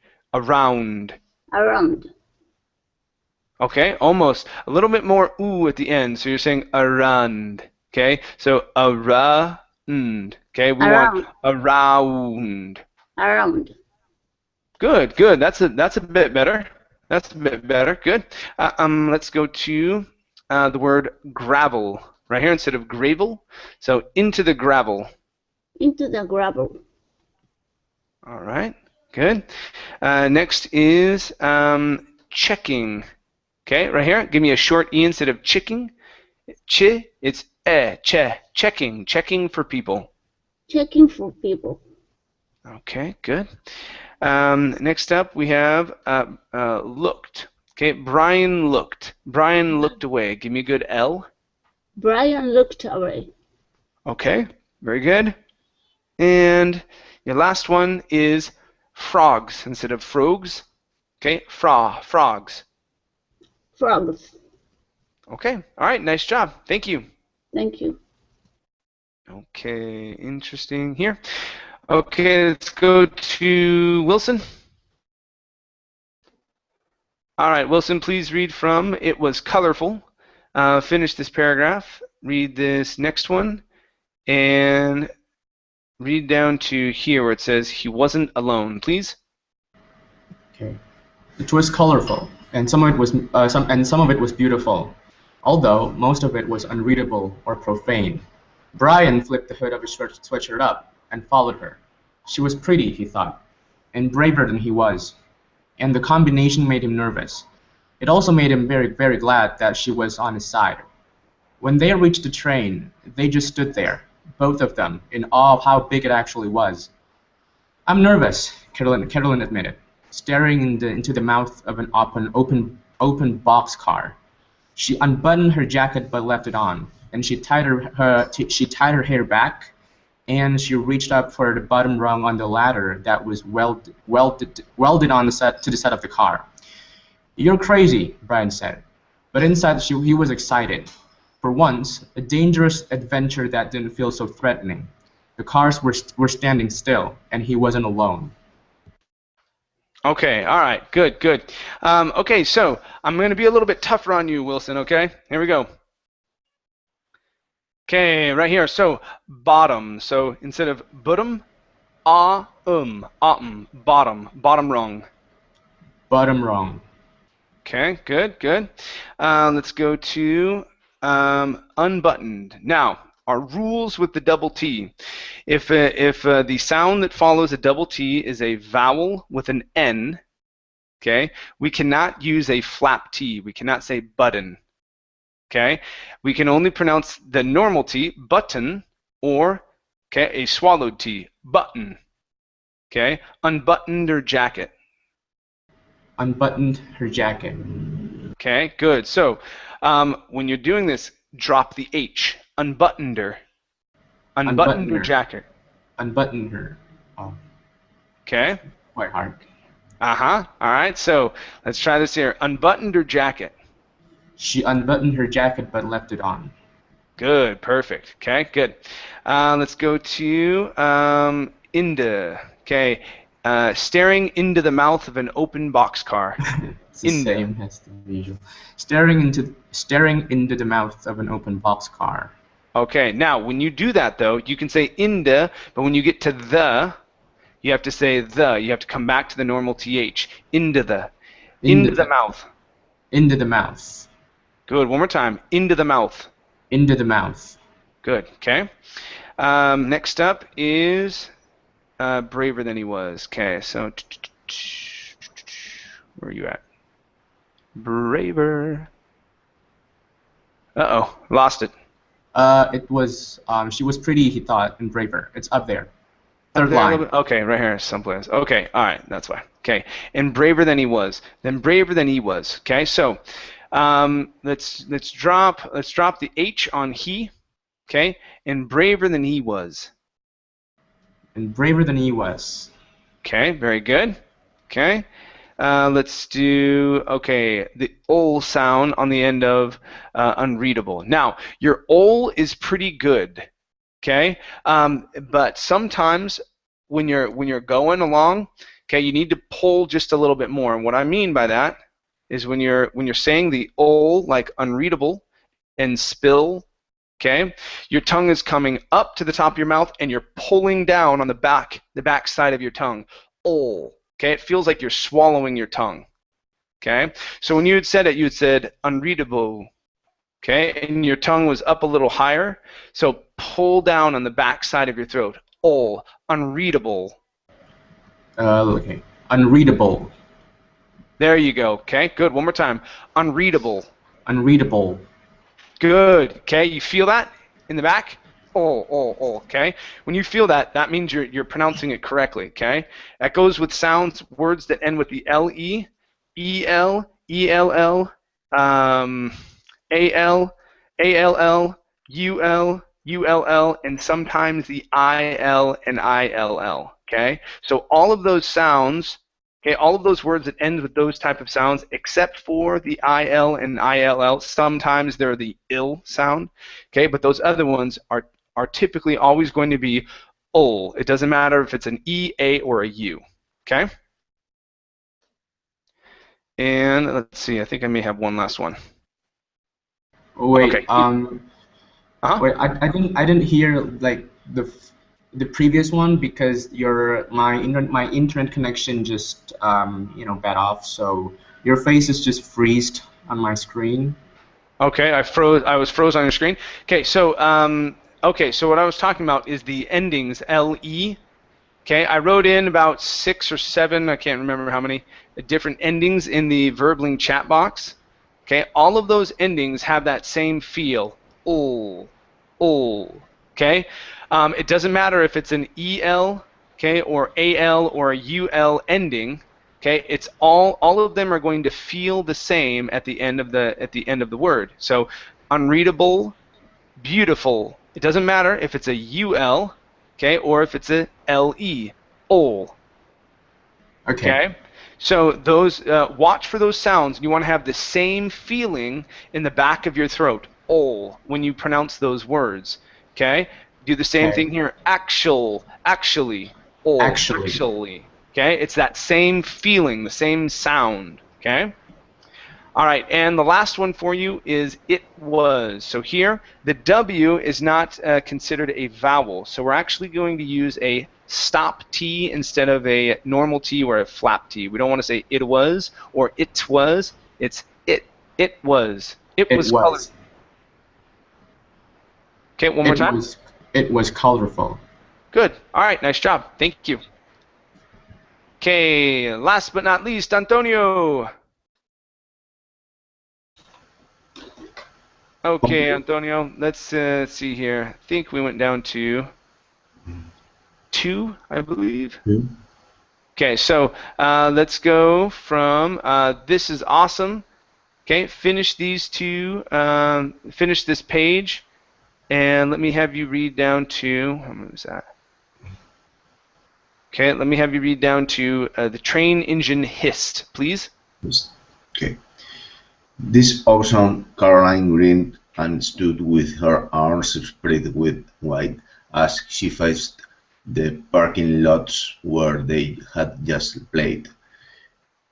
A: Okay, almost. A little bit more ooh at the end. So you're saying around. Okay, so around. Okay, we want around. Good. That's a bit better. Good. Let's go to the word gravel right here instead of gravel. So into the gravel. All right. Good. Next is checking. Okay, right here. Give me a short e instead of checking. It's checking for people. Okay, good. Next up we have looked. Okay, Brian looked away. Give me a good L.
B: Brian looked away.
A: Okay, very good. And your last one is frogs instead of frogs. Okay, frogs. Okay, all right, nice job. Thank you. Okay, interesting here. Okay, let's go to Wilson. All right, Wilson, please read from "It was colorful." Finish this paragraph. Read this next one, and read down to here where it says he wasn't alone, please.
G: Okay. It was colorful, and some of it was beautiful, although most of it was unreadable or profane. Brian flipped the hood of his sweatshirt up and followed her. She was pretty, he thought, and braver than he was, and the combination made him nervous. It also made him very, very glad that she was on his side. When they reached the train, they just stood there, both of them, in awe of how big it actually was. "I'm nervous," Carolyn admitted, staring into the mouth of an open box car. She unbuttoned her jacket but left it on, and she tied her hair back, and she reached up for the bottom rung on the ladder that was welded on to the side of the car. "You're crazy," Brian said, but inside he was excited. For once, a dangerous adventure that didn't feel so threatening. The cars were standing still, and he wasn't alone.
A: Okay, all right, good, good. Okay, so I'm going to be a little bit tougher on you, Wilson, okay? Here we go. Okay, right here. So, bottom. So, instead of bottom, bottom, bottom rung.
G: Bottom rung.
A: Okay, good, good. Let's go to unbuttoned. Now, our rules with the double T. If the sound that follows a double T is a vowel with an N, okay, we cannot use a flap T. We cannot say button. Okay, we can only pronounce the normal T, button, or a swallowed T, button. Okay, unbuttoned her jacket.
G: Unbuttoned her jacket.
A: Okay, good. So when you're doing this, drop the H. Unbuttoned her. Unbuttoned her jacket.
G: Unbuttoned her. Oh.
A: Okay.
G: Quite hard.
A: All right. So let's try this here. Unbuttoned her jacket.
G: She unbuttoned her jacket but left it on.
A: Good. Perfect. Okay. Good. Let's go to Inda. Okay. Staring into the mouth of an open boxcar.
G: It's the same as the visual. Staring into the mouth of an open boxcar. Okay,
A: now when you do that though, you can say inda, but when you get to the, you have to say the. You have to come back to the normal th. Into the mouth.
G: Into the mouth.
A: Good. One more time. Into the mouth.
G: Into the mouth.
A: Good. Okay. Next up is braver than he was. Okay. So where are you at? Braver. Uh-oh, lost it.
G: It was she was pretty, he thought, and braver. It's up there. Third line.
A: Okay, right here someplace. Okay, all right, that's why. Okay, and braver than he was. Then braver than he was. Okay, so let's drop the H on he. Okay, and braver than he was.
G: And braver than he was.
A: Okay, very good. Okay. Let's do, the ol sound on the end of unreadable. Now, your ol is pretty good, okay? But sometimes when you're going along, okay, you need to pull just a little bit more. And what I mean by that is when you're saying the ol, like unreadable, and spill, okay, your tongue is coming up to the top of your mouth, and you're pulling down on the back side of your tongue. Ol. Okay, it feels like you're swallowing your tongue. Okay, so when you had said it, you had said unreadable. Okay, and your tongue was up a little higher. So pull down on the back side of your throat. Ol, unreadable.
G: Okay, unreadable.
A: There you go. Okay, good. One more time. Unreadable.
G: Unreadable.
A: Good. Okay, you feel that in the back? Okay. When you feel that, that means you're pronouncing it correctly. Okay. That goes with words that end with the le, el, ell, al, all, ul, ull, and sometimes the il and ill. Okay. So all of those sounds. Okay, all of those words that end with those type of sounds, except for the il and ill, sometimes they're the ill sound. Okay, but those other ones are typically always going to be ol. It doesn't matter if it's an e, a, or a u. Okay. And let's see. I think I may have one last one.
G: Wait.
A: Okay.
G: Wait. I didn't hear like the previous one because my internet connection just bad off, so your face is just freezed on my screen.
A: Okay, I was froze on your screen. Okay, so so what I was talking about is the endings le. Okay, I wrote in about 6 or 7, I can't remember how many different endings in the Verbling chat box. Okay, all of those endings have that same feel. Ol. Okay. It doesn't matter if it's an el, okay, or al or a ul ending. Okay, it's all of them are going to feel the same at the end of the word. So unreadable, beautiful. It doesn't matter if it's a ul, okay, or if it's a le, ol. Okay. So those watch for those sounds. You want to have the same feeling in the back of your throat. ol when you pronounce those words. Okay? Do the same thing here. Actually, ol, actually. Okay? It's that same feeling, the same sound. Okay? All right, and the last one for you is it was. So here, the W is not considered a vowel. So we're actually going to use a stop T instead of a normal T or a flap T. We don't want to say it was or it was. It's it. It was. It was colorful. Okay, one more time.
G: It was colorful.
A: Good. All right, nice job. Thank you. Okay, last but not least, Antonio. Okay, Antonio, let's see here. I think we went down to 2, I believe. Okay, so let's go from this is awesome. Okay, finish these two, finish this page, and let me have you read down to, how many was that? Okay, let me have you read down to the train engine hissed, please.
F: Okay. This awesome Caroline grinned and stood with her arms spread wide as she faced the parking lots where they had just played.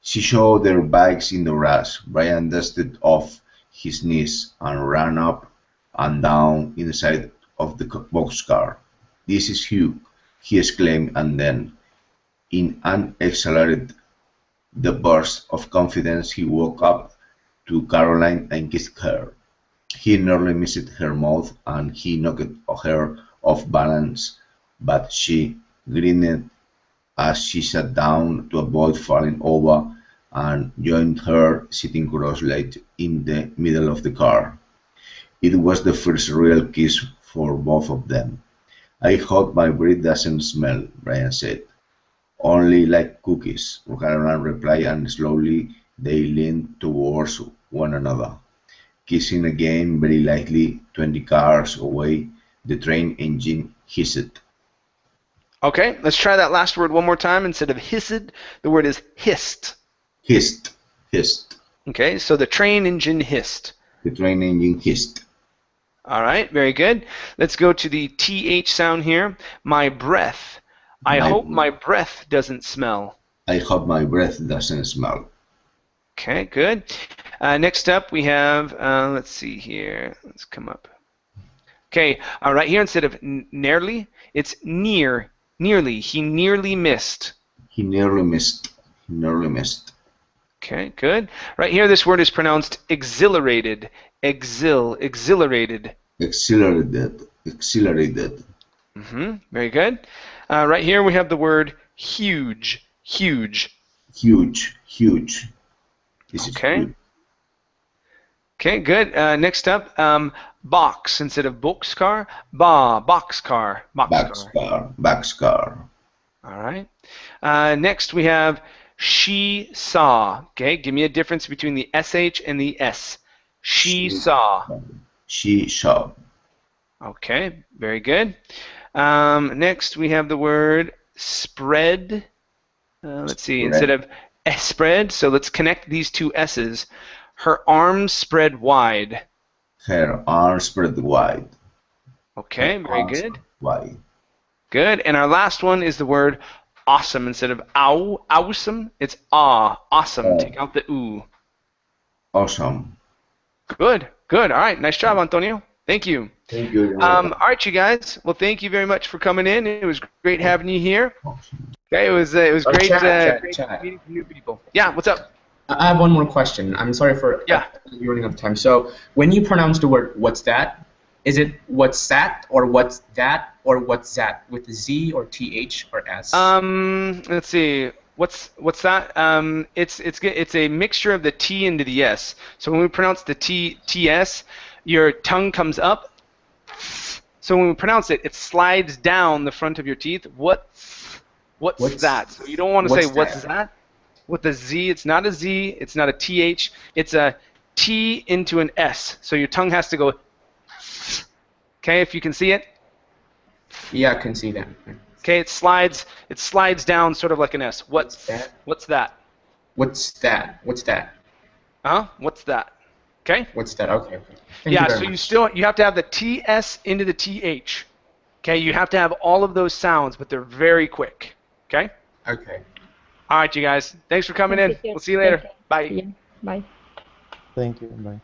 F: She saw their bikes in the grass. Brian dusted off his knees and ran up and down inside of the boxcar. "This is Hugh," he exclaimed, and then, in an accelerated burst of confidence, he walked up to Caroline and kissed her. He nearly missed her mouth and he knocked her off balance, but she grinned as she sat down to avoid falling over and joined her, sitting cross-legged in the middle of the car. It was the first real kiss for both of them. "I hope my breath doesn't smell," Brian said. "Only like cookies," Caroline replied, and slowly they leaned towards one another, kissing again very lightly. 20 cars away, the train engine hissed.
A: Okay, let's try that last word one more time. Instead of hissed, the word is hissed.
F: Hissed. Hissed.
A: Okay, so the train engine hissed.
F: The train engine hissed.
A: All right, very good. Let's go to the TH sound here. My breath. I hope my breath doesn't smell.
F: I hope my breath doesn't smell.
A: Okay, good. Next up, we have, let's see here. Let's come up. Okay, right here, instead of nearly, it's near. Nearly. He nearly missed.
F: He nearly missed. He nearly missed.
A: Okay, good. Right here, this word is pronounced exhilarated. Exhilarated.
F: Exhilarated. Exhilarated.
A: Very good. Right here, we have the word huge. Huge.
F: Huge. Huge. This is huge.
A: Okay, good. Next up, box instead of boxcar. Boxcar.
F: Boxcar.
A: All right. Next, we have she saw. Okay, give me a difference between the SH and the S. She saw.
F: She saw.
A: Okay, very good. Next, we have the word spread. Let's see, instead of spread, so let's connect these two S's. Her arms spread wide.
F: Her arms spread wide.
A: Okay, very good.
F: Wide.
A: Good. And our last one is the word awesome. Instead of awesome, it's awesome. Take out the oo.
F: Awesome.
A: Good. Good. All right. Nice job, Antonio. Thank you.
F: Thank you.
A: All right, you guys. Well, thank you very much for coming in. It was great having you here. Okay, it was great meeting new people. Yeah, what's up?
G: I have one more question. I'm sorry for running out of time. So when you pronounce the word "what's that," is it "what's that" or "what's that" or "what's that" with the Z or TH or S?
A: Let's see. What's that? It's a mixture of the T into the S. So when we pronounce the TS, your tongue comes up. So when we pronounce it, it slides down the front of your teeth. What's that? So you don't want to say what's that? With a Z, it's not a Z, it's not a TH, it's a T into an S. So your tongue has to go. Okay, if you can see it.
G: Yeah, I can see that.
A: Okay, it slides down sort of like an S. What's that?
G: What's that? What's that?
A: Huh? What's that? Okay?
G: What's that? Okay. Okay. Thank you
A: Yeah,
G: very
A: so
G: much.
A: you have to have the TS into the TH. Okay, you have to have all of those sounds, but they're very quick. Okay?
G: Okay.
A: All right, you guys. Thanks for coming
C: Thank you,
A: in.
C: teacher.
A: We'll see you
C: Take
A: later.
C: care.
A: Bye.
C: See you. Bye.
E: Thank you. Bye.